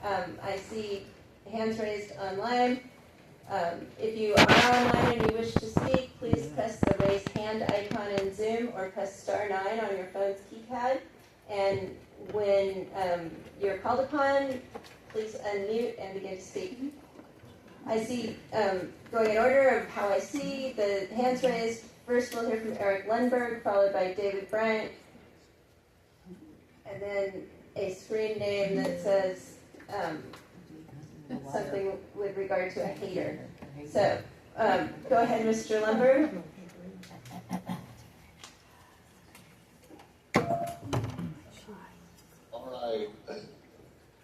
I see hands raised online. If you are online and you wish to speak, please press the raise hand icon in Zoom or press *9 on your phone's keypad. And when you're called upon, please unmute and begin to speak. I see, going in order of how I see the hands raised, first we'll hear from Eric Lundberg, followed by David Bryant, and then a screen name that says something with regard to a hater. So, go ahead, Mr. Lundberg. All right.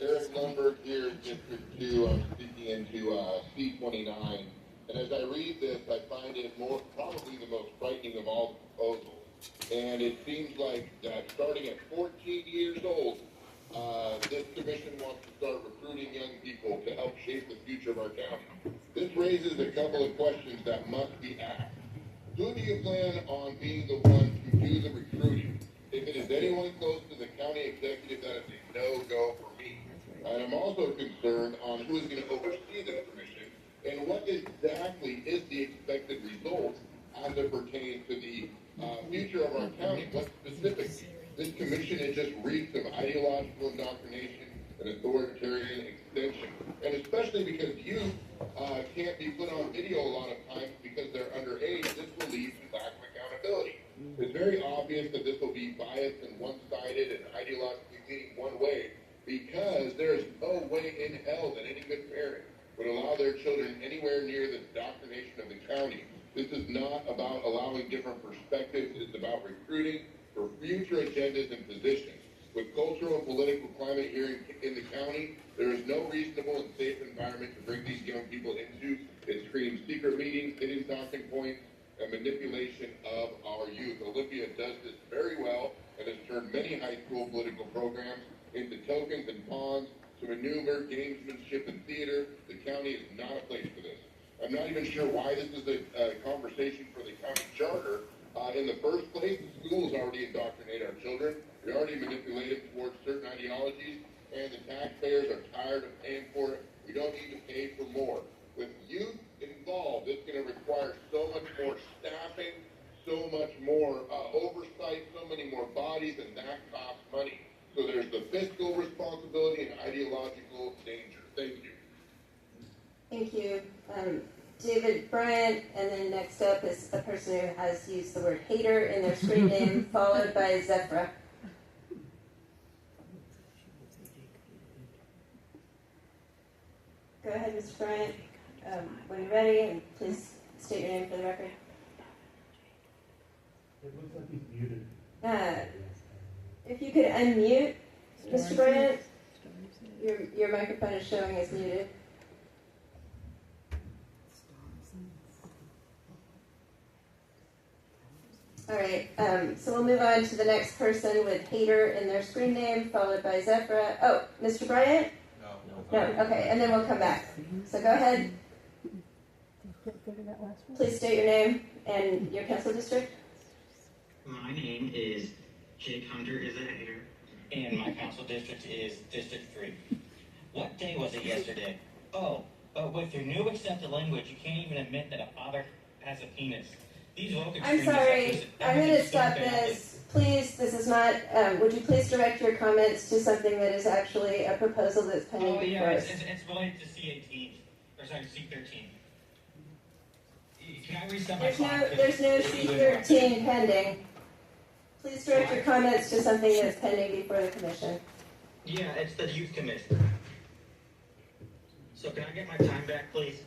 Eric Lundberg here, District 2. I'm speaking into C29. And as I read this, I find it probably the most frightening of all the proposals. And it seems like that starting at 14 years old, this commission wants to start recruiting young people to help shape the future of our county. This raises a couple of questions that must be asked. Who do you plan on being the one to do the recruiting? If it is anyone close to the county executive, that is a no-go for me. And I'm also concerned on who is going to oversee the commission and what exactly is the expected result as it pertains to the future of our county. What specifically? This commission is just reeks of ideological indoctrination and authoritarian extension. And especially because youth can't be put on video a lot of times because they're underage, this will lead to lack of accountability. It's very obvious that this will be biased and one-sided and ideologically leaning one way, because there is no way in hell that any good parent would allow their children anywhere near the indoctrination of the county. This is not about allowing different perspectives. It's about recruiting for future agendas and positions. With cultural and political climate here in the county, there is no reasonable and safe environment to bring these young people into. It screams secret meetings, hidden talking points, and manipulation of our youth. Olympia does this very well and has turned many high school political programs into tokens and pawns to maneuver, gamesmanship, and theater. The county is not a place for this. I'm not even sure why this is a conversation for the county charter. In the first place, the schools already indoctrinate our children. We already manipulate them towards certain ideologies, and the taxpayers are tired of paying for it. We don't need to pay for more. With youth involved, it's going to require so much more staffing, so much more oversight, so many more bodies, and that costs money. So there's the fiscal responsibility and ideological danger. Thank you. Thank you. David Bryant, and then next up is a person who has used the word hater in their screen name, followed by Zephyr. Go ahead, Mr. Bryant. When you're ready, and please state your name for the record. It looks like he's muted. If you could unmute, Mr. Bryant, your microphone is showing as muted. All right, so we'll move on to the next person with hater in their screen name, followed by Zephyr. Oh, Mr. Bryant? No, okay, and then we'll come back. So go ahead. Please state your name and your council district. My name is Jake Hunter is a hater, and my council district is District 3. What day was it yesterday? Oh, but with your new accepted language, you can't even admit that a father has a penis. These woke I'm sorry, I'm going to stop this. Please, this is not, would you please direct your comments to something that is actually a proposal that's pending before us? It's related to C18, or sorry, C13. Can I reset my clock? There's no C13 pending. Please direct your comments to something that's pending before the commission. Yeah, it's the youth commission. So can I get my time back, please?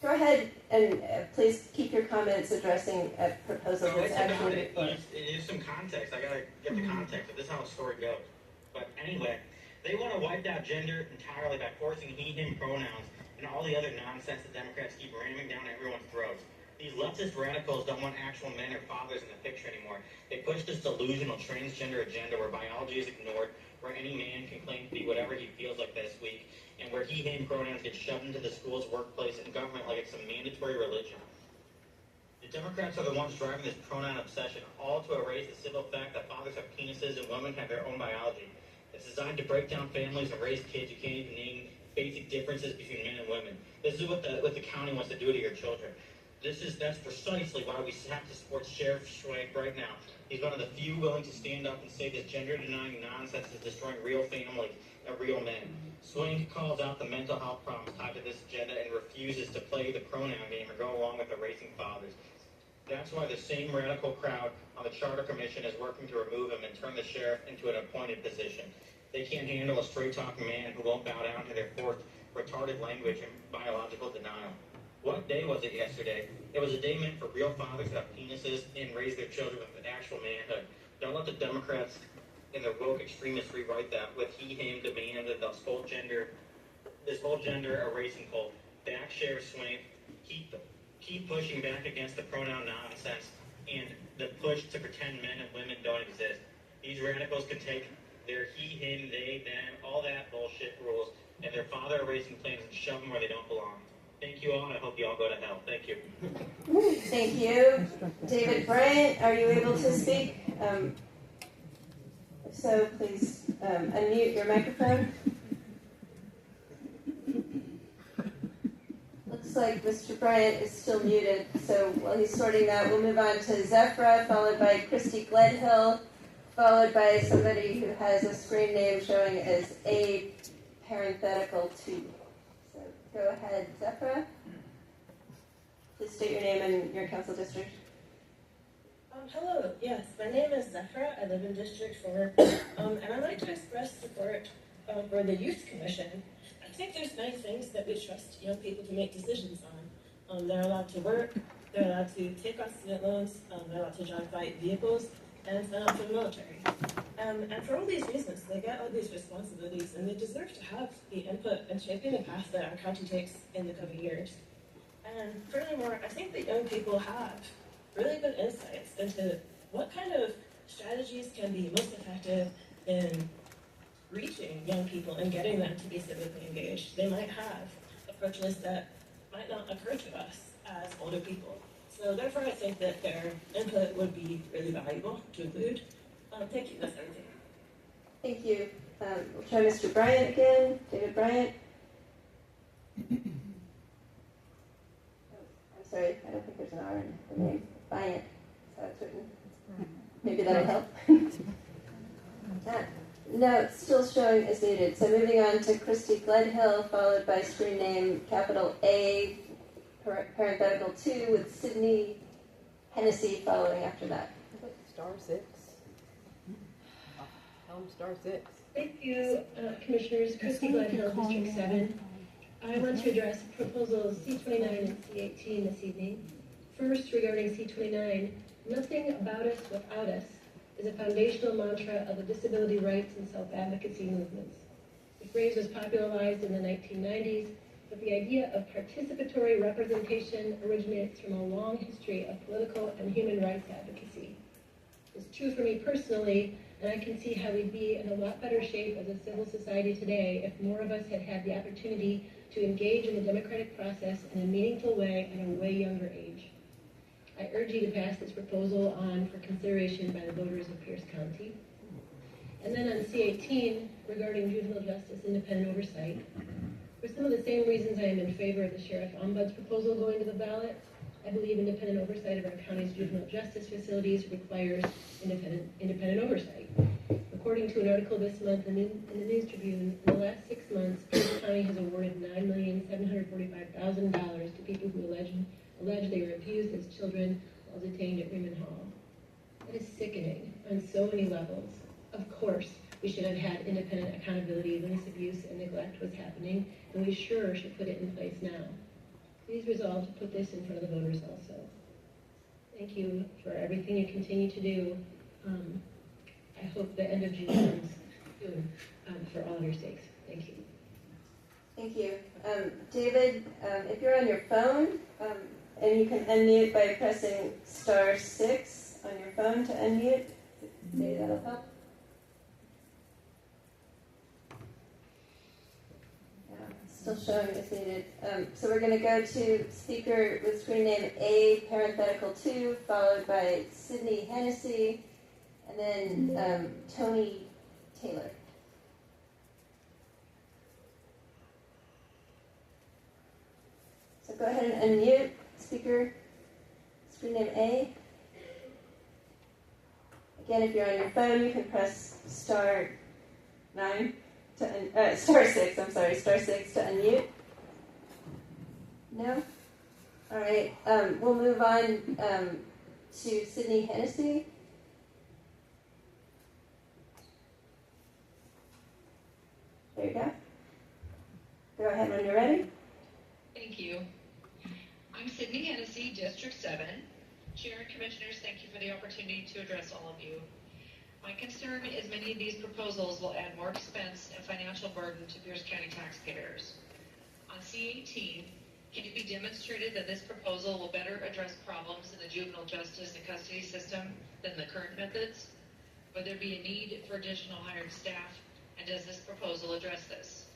Go ahead and please keep your comments addressing a proposal that's actually before. It is some context. I gotta get the context. This is how the story goes. But anyway, they want to wipe out gender entirely by forcing he/him pronouns and all the other nonsense that Democrats keep ramming down everyone's throats. These leftist radicals don't want actual men or fathers in the picture anymore. They push this delusional transgender agenda where biology is ignored, where any man can claim to be whatever he feels like this week, and where he/him pronouns get shoved into the schools, workplace, and government like it's some mandatory religion. The Democrats are the ones driving this pronoun obsession, all to erase the simple fact that fathers have penises and women have their own biology. It's designed to break down families and raise kids who can't even name basic differences between men and women. This is what the county wants to do to your children. That's precisely why we have to support Sheriff Schwank right now. He's one of the few willing to stand up and say this gender-denying nonsense is destroying real families and real men. Swank calls out the mental health problems tied to this agenda and refuses to play the pronoun game or go along with the racing fathers. That's why the same radical crowd on the Charter Commission is working to remove him and turn the sheriff into an appointed position. They can't handle a straight-talking man who won't bow down to their forced, retarded language and biological denial. What day was it yesterday? It was a day meant for real fathers to have penises and raise their children with actual manhood. Don't let the Democrats and their woke extremists rewrite that with he, him, demand, and this whole gender erasing cult. Back Sheriff Swank. Keep pushing back against the pronoun nonsense and the push to pretend men and women don't exist. These radicals can take their he, him, they, them, all that bullshit rules and their father erasing plans and shove them where they don't belong. Thank you all, and I hope you all go to hell. Thank you. Thank you. David Bryant, are you able to speak? If so, please unmute your microphone. Looks like Mr. Bryant is still muted, so while he's sorting that, we'll move on to Zephyra, followed by Christy Gledhill, followed by somebody who has a screen name showing as A parenthetical 2. So go ahead, Zephyra. Please state your name and your council district. Hello, yes, my name is Zephyra. I live in District 4, and I'd like to express support for the Youth Commission. I think there's many things that we trust young people to make decisions on. They're allowed to work, they're allowed to take on student loans, they're allowed to drive light vehicles, and sign up for the military. And for all these reasons, they get all these responsibilities, and they deserve to have the input and shaping the path that our county takes in the coming years. And furthermore, I think that young people have really good insights into what kind of strategies can be most effective in reaching young people and getting them to be civically engaged. They might have approaches that might not occur to us as older people. So therefore, I think that their input would be really valuable to include. Thank you. That's everything. Thank you. We'll try Mr. Bryant again. David Bryant. I'm sorry, I don't think there's an R in the name. Bryant. That's how it's written. Maybe that'll help. No, it's still showing as needed. So moving on to Christy Gledhill, followed by screen name capital A, parenthetical 2, with Sydney Hennessy following after that. Star 6. Star 6. Thank you, Commissioners. Christy Gledhill, District 7. I want to address proposals C29 and C18 this evening. First, regarding C29, nothing about us without us is a foundational mantra of the disability rights and self-advocacy movements. The phrase was popularized in the 1990s, but the idea of participatory representation originates from a long history of political and human rights advocacy. It's true for me personally, and I can see how we'd be in a lot better shape as a civil society today if more of us had had the opportunity to engage in the democratic process in a meaningful way at a way younger age. I urge you to pass this proposal on for consideration by the voters of Pierce County. And then on C18, regarding juvenile justice independent oversight, for some of the same reasons I am in favor of the Sheriff Ombud's proposal going to the ballot, I believe independent oversight of our county's juvenile justice facilities requires independent oversight. According to an article this month in the News Tribune, in the last 6 months, Pierce County has awarded $9,745,000 to people who allege they were abused as children while detained at Raymond Hall. That is sickening on so many levels. Of course, we should have had independent accountability when this abuse and neglect was happening, and we sure should put it in place now. Please resolve to put this in front of the voters also. Thank you for everything you continue to do. I hope the end of June comes soon for all of your sakes. Thank you. Thank you. David, if you're on your phone, and you can unmute by pressing star 6 on your phone to unmute, maybe that'll help. Still showing as needed. So we're going to go to speaker with screen name A, parenthetical 2, followed by Sydney Hennessy, and then Tony Taylor. go ahead and unmute speaker, screen name A. Again, if you're on your phone, you can press star 9 to star 6. I'm sorry, star 6 to unmute. No. All right. We'll move on to Sydney Hennessy. There you go. Go ahead when you're ready. Thank you. I'm Sydney Hennessy, District 7. Chair and Commissioners, thank you for the opportunity to address all of you. My concern is many of these proposals will add more expense and financial burden to Pierce County taxpayers. On C-18, can it be demonstrated that this proposal will better address problems in the juvenile justice and custody system than the current methods? Would there be a need for additional hired staff, and does this proposal address this?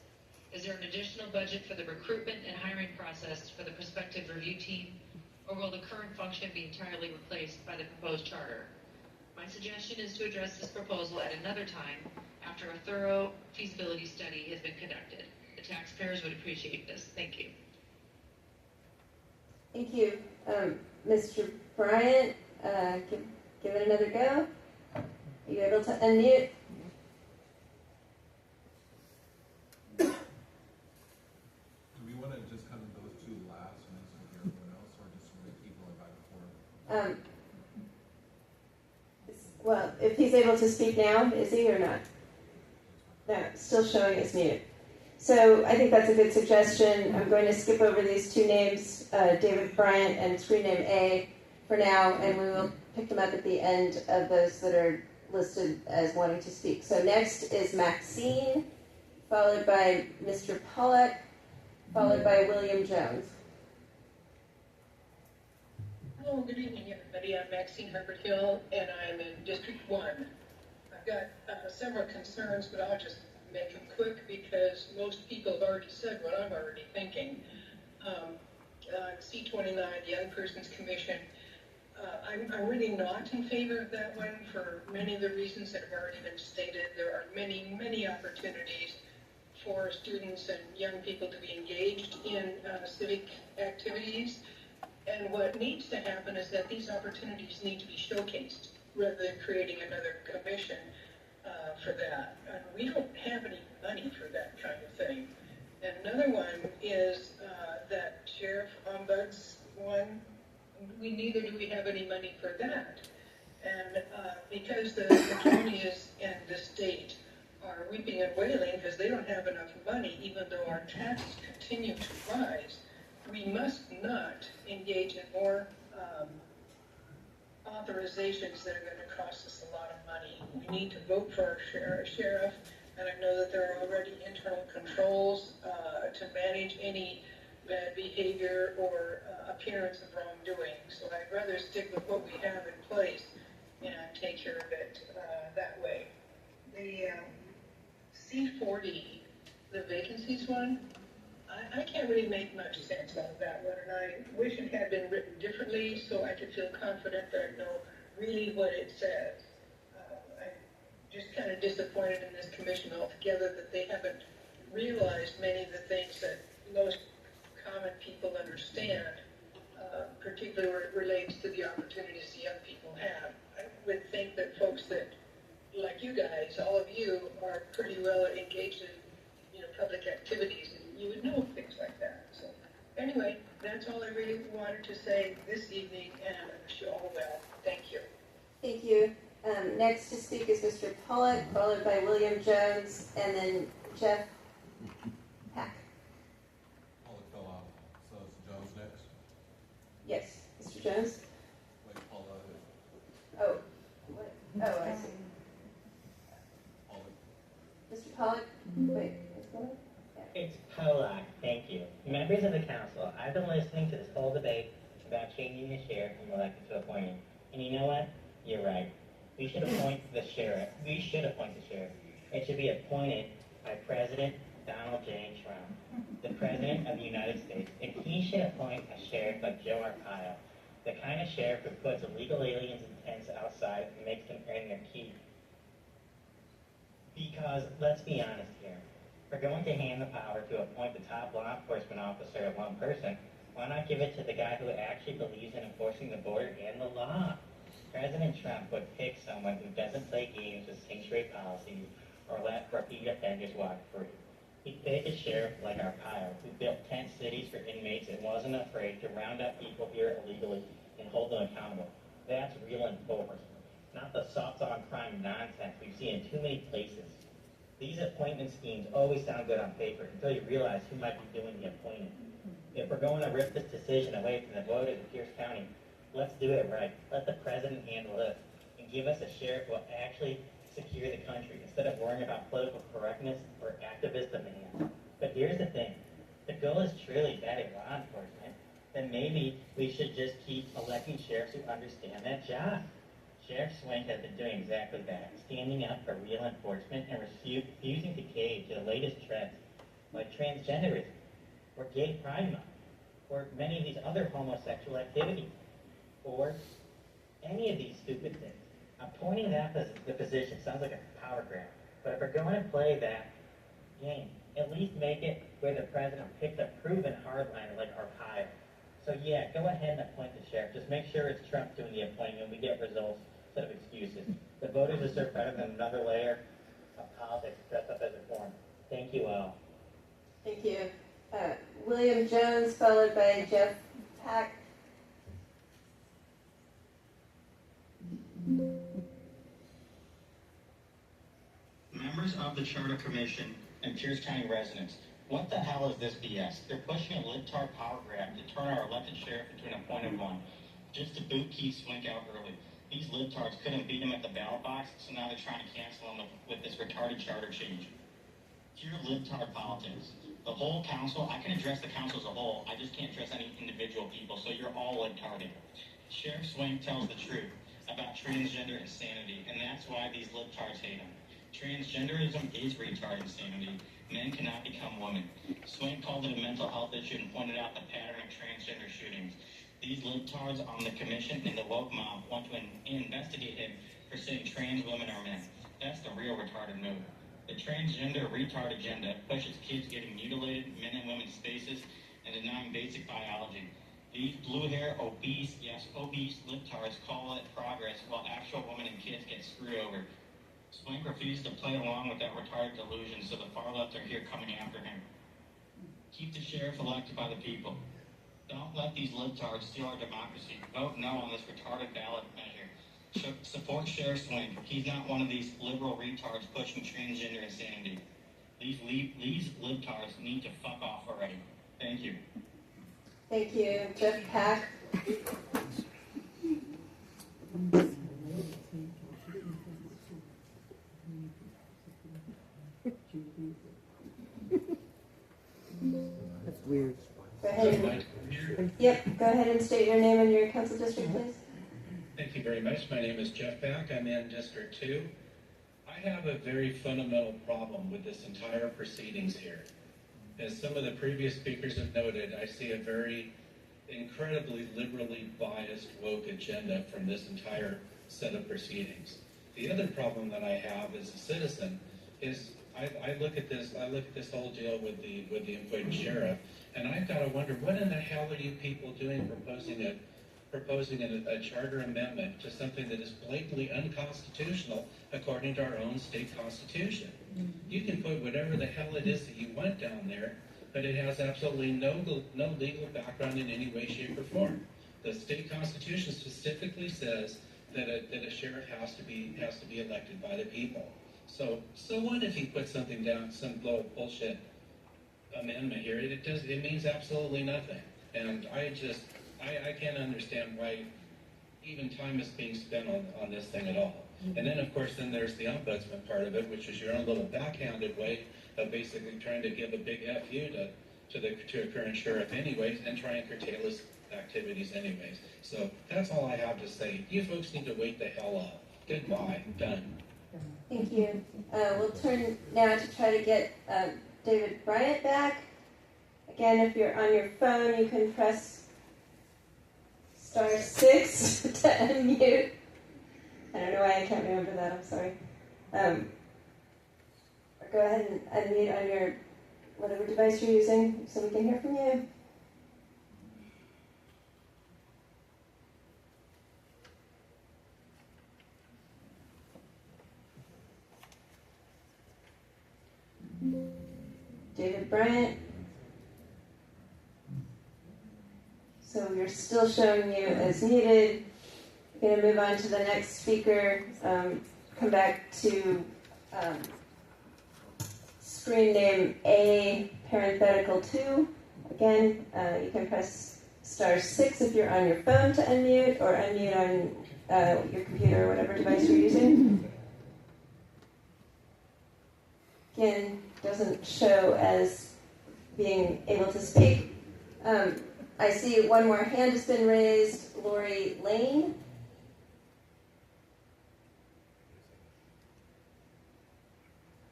Is there an additional budget for the recruitment and hiring process for the prospective review team, or will the current function be entirely replaced by the proposed charter? My suggestion is to address this proposal at another time after a thorough feasibility study has been conducted. The taxpayers would appreciate this. Thank you. Thank you. Mr. Bryant, give it another go. Are you able to unmute? Do we want to just kind of those two last and then hear everyone else, or just want to keep going back and forth? Well, if he's able to speak now, is he or not? No, still showing as mute. So I think that's a good suggestion. I'm going to skip over these two names, David Bryant and screen name A for now, and we will pick them up at the end of those that are listed as wanting to speak. So next is Maxine, followed by Mr. Pollack, followed by William Jones. Hello, good evening, everybody. I'm Maxine Herbert Hill, and I'm in District 1. I've got several concerns, but I'll just make them quick because most people have already said what I'm already thinking. C-29, the Young Persons Commission, I'm really not in favor of that one for many of the reasons that have already been stated. There are many, many opportunities for students and young people to be engaged in civic activities. And what needs to happen is that these opportunities need to be showcased rather than creating another commission for that. We don't have any money for that kind of thing. And another one is that Sheriff Ombuds one. Neither do we have any money for that. And because the county is and the state are weeping and wailing because they don't have enough money, even though our taxes continue to rise, we must not engage in more authorizations that are going to cost us a lot of money. We need to vote for our sheriff, and I know that there are already internal controls to manage any bad behavior or appearance of wrongdoing. So I'd rather stick with what we have in place and take care of it that way. The C-40, the vacancies one, I can't really make much sense out of that one, and I wish it had been written differently so I could feel confident that I know really what it says. I'm just kind of disappointed in this commission altogether that they haven't realized many of the things that most common people understand, particularly where it relates to the opportunities the young people have. I would think that folks that, like you guys, all of you, are pretty well engaged in public activities, and you would know things like that. So anyway, that's all I really wanted to say this evening, and I wish you all well. Thank you. Thank you. Next to speak is Mr. Pollack, followed by William Jones, and then Jeff Pack. Pollock fell out, so it's Jones next. Yes, Mr. Jones. Wait, Paula. Oh, what? Oh, I see. Pollock. Mr. Pollack, wait, what's going on? It's Pollack, thank you. Members of the council, I've been listening to this whole debate about changing the sheriff from elected to appointed. And you know what? You're right. We should appoint the sheriff. It should be appointed by President Donald J. Trump, the President of the United States. And he should appoint a sheriff like Joe Arpaio, the kind of sheriff who puts illegal aliens in tents outside and makes them earn their keep. Because, let's be honest here, we're going to hand the power to appoint the top law enforcement officer of one person Why not give it to the guy who actually believes in enforcing the border and the law? President Trump would pick someone who doesn't play games with sanctuary policies or let repeat offenders walk free. He'd pick a sheriff like Arpaio, who built tent cities for inmates and wasn't afraid to round up people here illegally and hold them accountable. That's real enforcement, not the soft-on-crime nonsense we've seen in too many places. These appointment schemes always sound good on paper until you realize who might be doing the appointing. If we're going to rip this decision away from the voters of Pierce County, let's do it right. Let the president handle it and give us a sheriff who will actually secure the country instead of worrying about political correctness or activist demands. But here's the thing. If the goal is truly better law enforcement, then maybe we should just keep electing sheriffs who understand that job. Sheriff Swank has been doing exactly that, standing up for real enforcement and refusing to cave to the latest trends, like transgenderism, or gay pride month, or many of these other homosexual activities, or any of these stupid things. Appointing the position sounds like a power grab, but if we're going to play that game, at least make it where the president picks a proven hardliner like Arpaio. So yeah, go ahead and appoint the sheriff. Just make sure it's Trump doing the appointing and we get results instead of excuses. The voters deserve better than another layer of politics dressed up as a form. Thank you all. Thank you. William Jones, followed by Jeff Pack. Members of the Charter Commission and Pierce County residents, what the hell is this BS? They're pushing a libtard power grab to turn our elected sheriff into an appointed one, just to boot Keith Swink out early. These libtards couldn't beat him at the ballot box, so now they're trying to cancel him with this retarded charter change. Pure libtard politics. The whole council, I can address the council as a whole, I just can't address any individual people, so you're all libtarded. Sheriff Swink tells the truth about transgender insanity, and that's why these libtards hate him. Transgenderism is retard insanity. Men cannot become women. Swain called it a mental health issue and pointed out the pattern of transgender shootings. These libtards on the commission and the woke mob want to investigate him for saying trans women are men. That's the real retarded move. The transgender retard agenda pushes kids getting mutilated, men and women's spaces, and denying basic biology. These blue hair, obese, yes, obese libtards call it progress while actual women and kids get screwed over. Swank refuses to play along with that retarded delusion, so the far left are here coming after him. Keep the sheriff elected by the people. Don't let these libtards steal our democracy. Vote no on this retarded ballot measure. Support Sheriff Swank. He's not one of these liberal retards pushing transgender insanity. These libtards need to fuck off already. Thank you. Thank you. Jeff Pack. That's weird. Go ahead. Yep, go ahead and state your name and your council district, please. Thank you very much. My name is Jeff Back. I'm in District 2. I have a very fundamental problem with this entire proceedings here. As some of the previous speakers have noted, I see a very incredibly liberally biased woke agenda from this entire set of proceedings. The other problem that I have as a citizen is I look at this whole deal with the appointed sheriff, and I've got to wonder, what in the hell are you people doing proposing a charter amendment to something that is blatantly unconstitutional according to our own state constitution? You can put whatever the hell it is that you want down there, but it has absolutely no legal background in any way, shape, or form. The state constitution specifically says that a sheriff has to be elected by the people. So what if he puts something down, some little bullshit amendment here? It means absolutely nothing. And I can't understand why even time is being spent on this thing at all. And then, of course, there's the ombudsman part of it, which is your own little backhanded way of basically trying to give a big FU to a current sheriff anyways, and try and curtail his activities anyways. So that's all I have to say. You folks need to wake the hell up. Goodbye. Done. Thank you. We'll turn now to try to get David Bryant back. Again, if you're on your phone, you can press *6 to unmute. I don't know why I can't remember that. I'm sorry. Go ahead and unmute on your whatever device you're using so we can hear from you. David Bryant. So we're still showing you as needed. We're going to move on to the next speaker. Come back to screen name A, parenthetical 2. Again, you can press *6 if you're on your phone to unmute, or unmute on your computer or whatever device you're using. Again, doesn't show as being able to speak. I see one more hand has been raised. Lori Lane.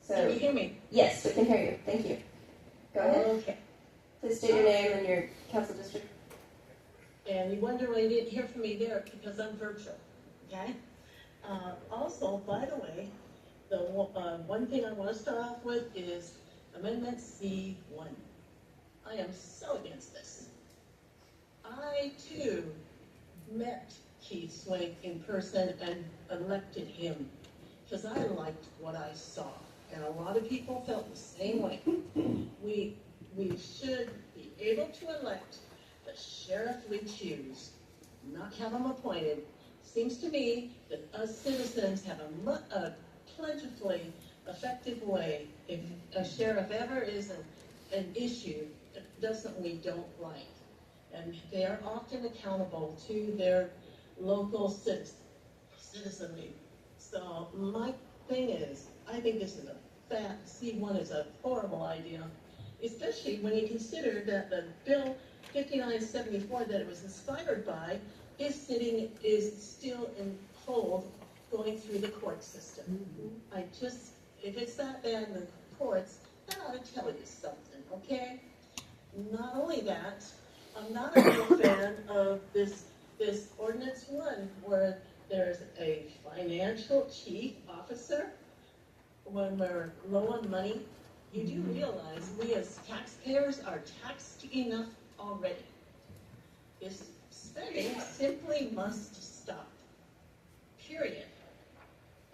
So, Can you hear me? yes, we can hear you. Thank you. Go ahead. Okay. Please state your name and your council district. And you wonder why you didn't hear from me there, because I'm virtual, okay? Also, by the way, the one thing I want to start off with is Amendment C1. I am so against this. I, too, met Keith Swank in person and elected him because I liked what I saw. And a lot of people felt the same way. We should be able to elect the sheriff we choose, not have him appointed. Seems to me that us citizens have a plentifully effective way. If a sheriff ever is an issue that we don't like, and they are often accountable to their local citizenry. So my thing is, I think this is C1 is a horrible idea, especially when you consider that the bill 5974 that it was inspired by is still in hold, going through the court system. If it's that bad in the courts, that ought to tell you something, okay? Not only that, I'm not a real fan of this Ordinance 1, where there's a financial chief officer. When we're low on money, you do realize we as taxpayers are taxed enough already. This spending simply must stop. Period.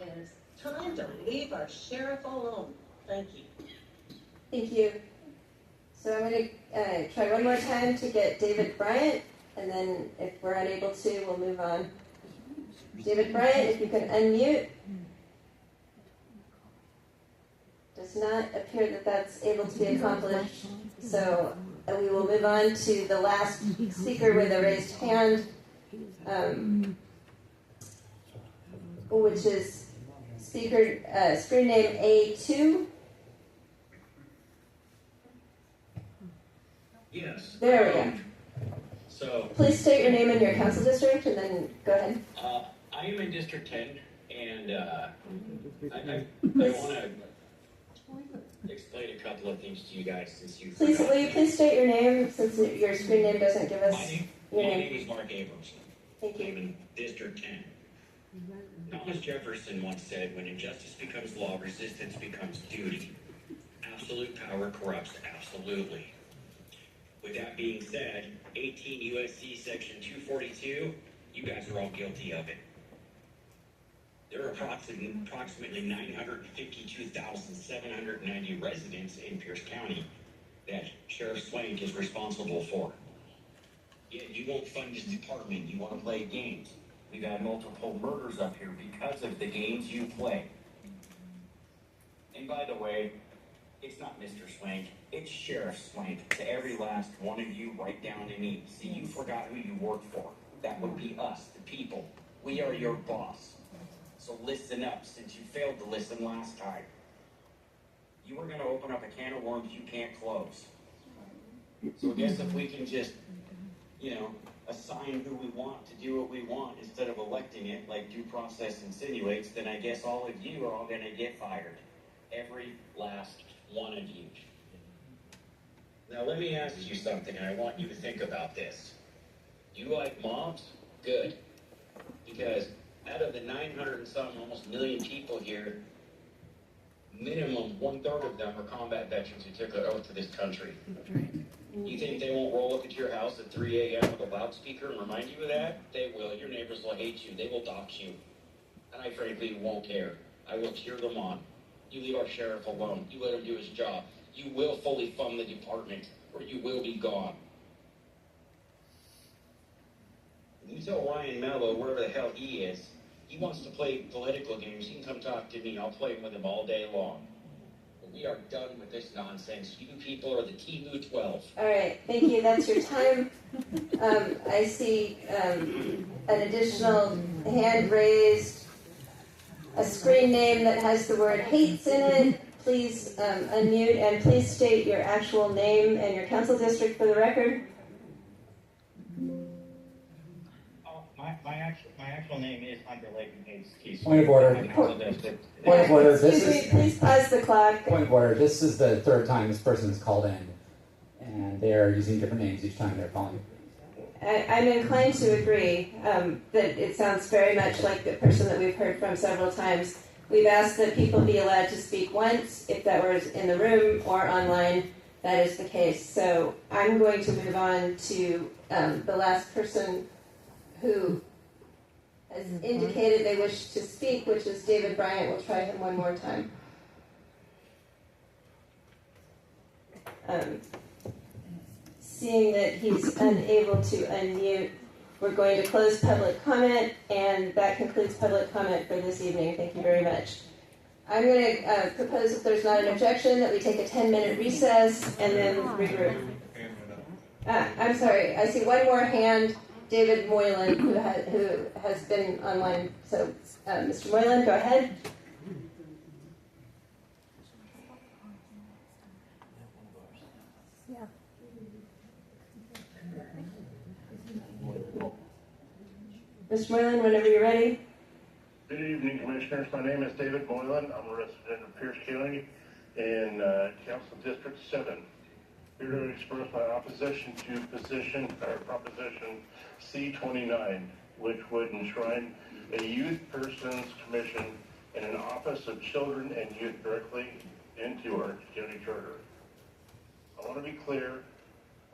And it's time to leave our sheriff alone. Thank you. Thank you. So I'm going to try one more time to get David Bryant, and then if we're unable to, we'll move on. David Bryant, if you can unmute. Does not appear that that's able to be accomplished. So we will move on to the last speaker with a raised hand, which is speaker screen name A2. Yes. There we go. So, please state your name and your council district, and then go ahead. I am in District 10, and I want to explain a couple of things to you guys since you. Will you please state your name, since your screen name doesn't give us your name? My name is Mark Abrams. Thank you. I'm in District 10. Thomas Jefferson once said, "When injustice becomes law, resistance becomes duty. Absolute power corrupts absolutely." With that being said, 18 U.S.C. Section 242, you guys are all guilty of it. There are approximately 952,790 residents in Pierce County that Sheriff Swank is responsible for. Yet you won't fund this department. You want to play games. We've had multiple murders up here because of the games you play. And by the way, it's not Mr. Swank, it's Sheriff Swank. To every last one of you, right down to me. See, you forgot who you work for. That would be us, the people. We are your boss. So listen up, since you failed to listen last time. You were going to open up a can of worms you can't close. So I guess if we can just, assign who we want to do what we want instead of electing it like due process insinuates, then I guess all of you are all going to get fired. Every last one of you. Now let me ask you something, and I want you to think about this. You like mobs? Good. Because out of the 900 and some, almost million people here, minimum 1/3 of them are combat veterans who took an oath to this country. You think they won't roll up at your house at 3 a.m. with a loudspeaker and remind you of that? They will. Your neighbors will hate you. They will dox you. And I frankly won't care. I will cheer them on. You leave our sheriff alone. You let him do his job. you will fully fund the department or you will be gone. You tell Ryan Mello, wherever the hell he is, he wants to play political games, he can come talk to me. I'll play with him all day long. But we are done with this nonsense. You people are the T-12. All right, thank you. That's your time. I see an additional hand raised, a screen name that has the word hates in it. Please unmute and please state your actual name and your council district for the record. My actual name is Hunter Lakin Hayes Keys. Point of order. Point of order. Excuse me, please pause the clock. Point of order. This is the third time this person has called in, and they are using different names each time they're calling. I'm inclined to agree that it sounds very much like the person that we've heard from several times. We've asked that people be allowed to speak once, if that was in the room or online. That is the case. So I'm going to move on to the last person who has indicated they wish to speak, which is David Bryant. We'll try him one more time. Seeing that he's unable to unmute, we're going to close public comment, and that concludes public comment for this evening. Thank you very much. I'm going to propose, if there's not an objection, that we take a 10-minute recess and then regroup. I'm sorry, I see one more hand, David Moylan, who has been online. So, Mr. Moylan, go ahead. Mr. Moylan, whenever you're ready. Good evening, Commissioners. My name is David Moylan. I'm a resident of Pierce County in Council District 7. Here to express my opposition to Proposition C-29, which would enshrine a Youth Persons Commission and an Office of Children and Youth directly into our county charter. I want to be clear,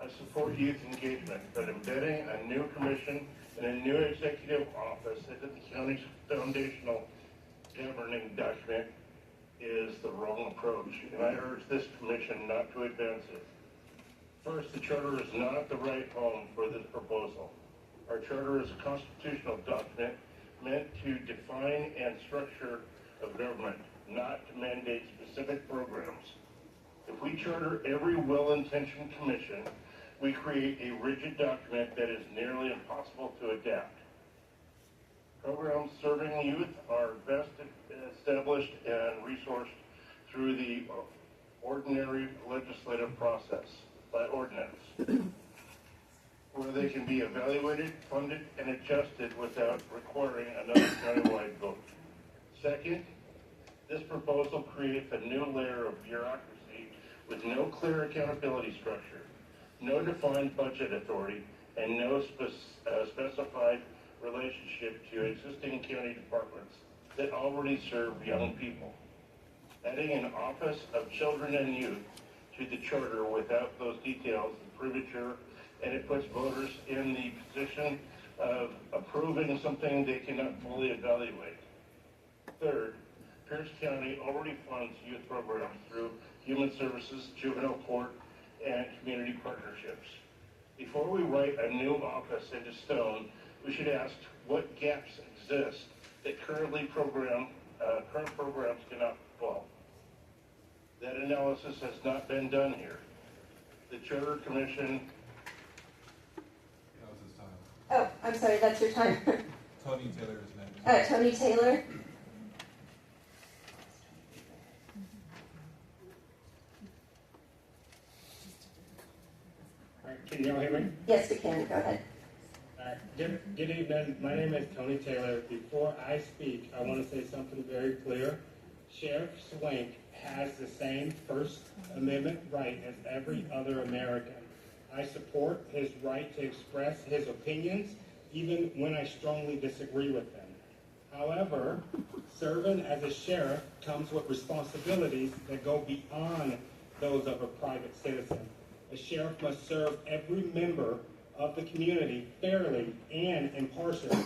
I support youth engagement, but embedding a new commission and a new executive office into the county's foundational governing document is the wrong approach, and I urge this commission not to advance it. First, the charter is not the right home for this proposal. Our charter is a constitutional document meant to define and structure of government, not to mandate specific programs. If we charter every well-intentioned commission, we create a rigid document that is nearly impossible to adapt. Programs serving youth are best established and resourced through the ordinary legislative process, by ordinance, where they can be evaluated, funded, and adjusted without requiring another countywide vote. Second, this proposal creates a new layer of bureaucracy with no clear accountability structure, no defined budget authority, and no specified relationship to existing county departments that already serve young people. Adding an Office of Children and Youth to the charter without those details is premature, and it puts voters in the position of approving something they cannot fully evaluate. Third, Pierce County already funds youth programs through Human Services, Juvenile Court, and community partnerships. Before we write a new office into stone, we should ask what gaps exist that current programs cannot fill. That analysis has not been done here. The Charter Commission... That was his time. Oh, I'm sorry, that's your time. Tony Taylor is next. Tony Taylor. Can you all hear me? Yes, we can. Go ahead. Good evening. My name is Tony Taylor. Before I speak, I want to say something very clear. Sheriff Swank has the same First Amendment right as every other American. I support his right to express his opinions, even when I strongly disagree with them. However, serving as a sheriff comes with responsibilities that go beyond those of a private citizen. A sheriff must serve every member of the community fairly and impartially.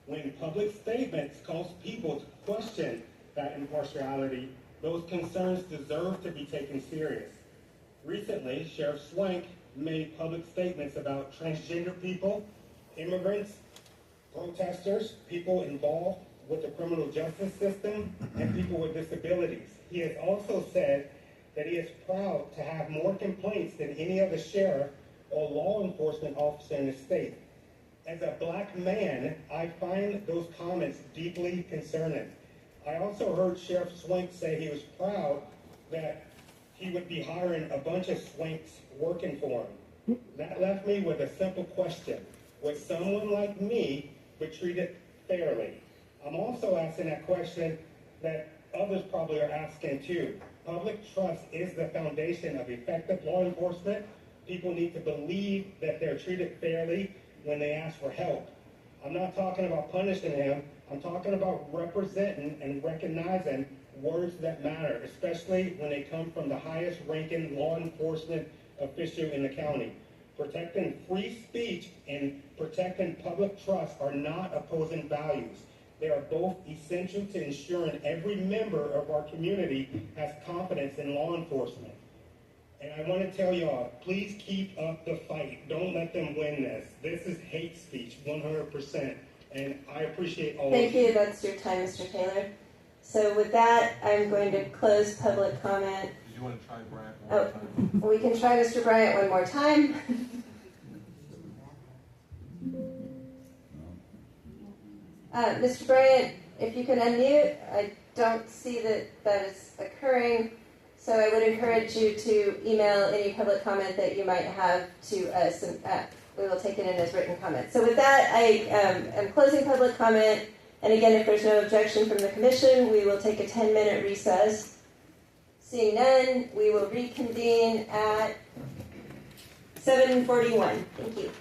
When public statements cause people to question that impartiality, Those concerns deserve to be taken serious. Recently, Sheriff Swank made public statements about transgender people, immigrants, protesters, people involved with the criminal justice system, and people with disabilities. He has also said that he is proud to have more complaints than any other sheriff or law enforcement officer in the state. As a black man, I find those comments deeply concerning. I also heard Sheriff Swank say he was proud that he would be hiring a bunch of Swanks working for him. That left me with a simple question. Would someone like me be treated fairly? I'm also asking that question that others probably are asking too. Public trust is the foundation of effective law enforcement. People need to believe that they're treated fairly when they ask for help. I'm not talking about punishing him. I'm talking about representing and recognizing words that matter, especially when they come from the highest ranking law enforcement official in the county. Protecting free speech and protecting public trust are not opposing values. They are both essential to ensuring every member of our community has confidence in law enforcement. And I want to tell y'all, please keep up the fight. Don't let them win this. This is hate speech, 100%. And I appreciate all Thank of you. you. That's your time, Mr. Taylor. So with that, I'm going to close public comment. Did you want to try Bryant one more time? We can try Mr. Bryant one more time. Mr. Bryant, if you can unmute, I don't see that is occurring. So I would encourage you to email any public comment that you might have to us, and we will take it in as written comment. So with that, I am closing public comment. And again, if there's no objection from the commission, we will take a 10-minute recess. Seeing none, we will reconvene at 7:41. Thank you.